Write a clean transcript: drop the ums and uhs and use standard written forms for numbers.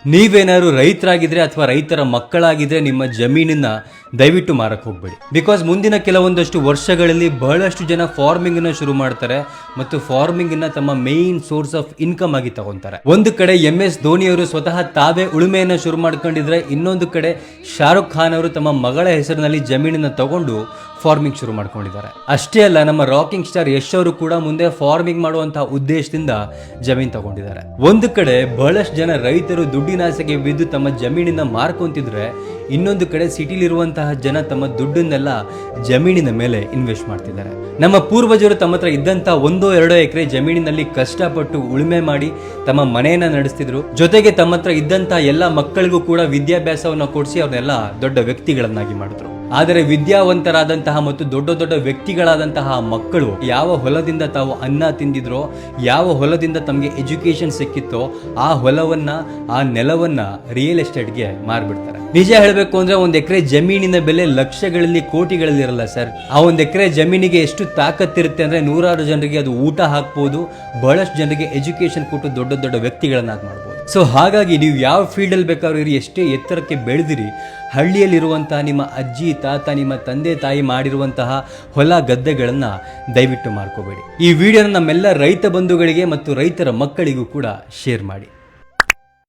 ನೀವೇನಾದ್ರು ರೈತರಾಗಿದ್ರೆ ಅಥವಾ ರೈತರ ಮಕ್ಕಳಾಗಿದ್ರೆ ನಿಮ್ಮ ಜಮೀನನ್ನ ದಯವಿಟ್ಟು ಮಾರಕ್ಕೆ ಹೋಗ್ಬೇಡಿ. ಬಿಕಾಸ್ ಮುಂದಿನ ಕೆಲವೊಂದಷ್ಟು ವರ್ಷಗಳಲ್ಲಿ ಬಹಳಷ್ಟು ಜನ ಫಾರ್ಮಿಂಗ್ ಅನ್ನ ಶುರು ಮಾಡ್ತಾರೆ ಮತ್ತು ಫಾರ್ಮಿಂಗ್ ಅನ್ನ ತಮ್ಮ ಮೇನ್ ಸೋರ್ಸ್ ಆಫ್ ಇನ್ಕಮ್ ಆಗಿ ತಗೊಂತಾರೆ. ಒಂದು ಕಡೆ MS ಧೋನಿ ಅವರು ಸ್ವತಃ ತಾವೇ ಉಳುಮೆಯನ್ನ ಶುರು ಮಾಡ್ಕೊಂಡಿದ್ರೆ, ಇನ್ನೊಂದು ಕಡೆ ಶಾರುಖ್ ಖಾನ್ ಅವರು ತಮ್ಮ ಮಗಳ ಹೆಸರಿನಲ್ಲಿ ಜಮೀನನ್ನ ತಗೊಂಡು ಫಾರ್ಮಿಂಗ್ ಶುರು ಮಾಡ್ಕೊಂಡಿದ್ದಾರೆ. ಅಷ್ಟೇ ಅಲ್ಲ, ನಮ್ಮ ರಾಕಿಂಗ್ ಸ್ಟಾರ್ ಯಶ್ ಅವರು ಕೂಡ ಮುಂದೆ ಫಾರ್ಮಿಂಗ್ ಮಾಡುವಂತಹ ಉದ್ದೇಶದಿಂದ ಜಮೀನ್ ತಗೊಂಡಿದ್ದಾರೆ. ಒಂದು ಕಡೆ ಬಹಳಷ್ಟು ಜನ ರೈತರು ದುಡ್ಡಿನ ಆಸೆಗೆ ಬಿದ್ದು ತಮ್ಮ ಜಮೀನಿನ ಮಾರ್ಕೊಂತಿದ್ರೆ, ಇನ್ನೊಂದು ಕಡೆ ಸಿಟಿಲಿರುವಂತಹ ಜನ ತಮ್ಮ ದುಡ್ಡನ್ನೆಲ್ಲ ಜಮೀನಿನ ಮೇಲೆ ಇನ್ವೆಸ್ಟ್ ಮಾಡ್ತಿದ್ದಾರೆ. ನಮ್ಮ ಪೂರ್ವಜರು ತಮ್ಮ ಹತ್ರ ಇದ್ದಂತ 1-2 ಎಕರೆ ಜಮೀನಿನಲ್ಲಿ ಕಷ್ಟಪಟ್ಟು ಉಳುಮೆ ಮಾಡಿ ತಮ್ಮ ಮನೆಯನ್ನ ನಡೆಸ್ತಿದ್ರು. ಜೊತೆಗೆ ತಮ್ಮ ಹತ್ರ ಇದ್ದಂತ ಎಲ್ಲ ಮಕ್ಕಳಿಗೂ ಕೂಡ ವಿದ್ಯಾಭ್ಯಾಸವನ್ನ ಕೊಡಿಸಿ ಅವ್ರನ್ನೆಲ್ಲ ದೊಡ್ಡ ವ್ಯಕ್ತಿಗಳನ್ನಾಗಿ ಮಾಡಿದ್ರು. ಆದರೆ ವಿದ್ಯಾವಂತರಾದಂತಹ ಮತ್ತು ದೊಡ್ಡ ದೊಡ್ಡ ವ್ಯಕ್ತಿಗಳಾದಂತಹ ಮಕ್ಕಳು ಯಾವ ಹೊಲದಿಂದ ತಾವು ಅನ್ನ ತಿಂದಿದ್ರೋ, ಯಾವ ಹೊಲದಿಂದ ತಮಗೆ ಎಜುಕೇಶನ್ ಸಿಕ್ಕಿತ್ತೋ, ಆ ಹೊಲವನ್ನ, ಆ ನೆಲವನ್ನ ರಿಯಲ್ ಎಸ್ಟೇಟ್ಗೆ ಮಾರ್ಬಿಡ್ತಾರೆ. ನಿಜ ಹೇಳಬೇಕು ಅಂದ್ರೆ 1 ಎಕರೆ ಜಮೀನಿನ ಬೆಲೆ ಲಕ್ಷಗಳಲ್ಲಿ, ಕೋಟಿಗಳಲ್ಲಿ ಇರಲ್ಲ ಸರ್. ಆ 1 ಎಕರೆ ಜಮೀನಿಗೆ ಎಷ್ಟು ತಾಕತ್ತಿರುತ್ತೆ ಅಂದ್ರೆ, 100 ಜನರಿಗೆ ಅದು ಊಟ ಹಾಕ್ಬೋದು, ಬಹಳಷ್ಟು ಜನರಿಗೆ ಎಜುಕೇಶನ್ ಕೊಟ್ಟು ದೊಡ್ಡ ದೊಡ್ಡ ವ್ಯಕ್ತಿಗಳನ್ನಾಗಿ ಮಾಡ್ಬೋದು. ಸೊ ಹಾಗಾಗಿ ನೀವು ಯಾವ ಫೀಲ್ಡ್ ಅಲ್ಲಿ ಬೇಕಾದ್ರೂ ಇರಿ, ಎಷ್ಟೇ ಎತ್ತರಕ್ಕೆ ಬೆಳೆದಿರಿ, ಹಳ್ಳಿಯಲ್ಲಿರುವಂತಹ ನಿಮ್ಮ ಅಜ್ಜಿ ತಾತ, ನಿಮ್ಮ ತಂದೆ ತಾಯಿ ಮಾಡಿರುವಂತಹ ಹೊಲ ಗದ್ದೆಗಳನ್ನ ದಯವಿಟ್ಟು ಮಾರ್ಕೋಬೇಡಿ. ಈ ವಿಡಿಯೋನ ನಮ್ಮೆಲ್ಲ ರೈತ ಬಂಧುಗಳಿಗೆ ಮತ್ತು ರೈತರ ಮಕ್ಕಳಿಗೂ ಕೂಡ ಶೇರ್ ಮಾಡಿ.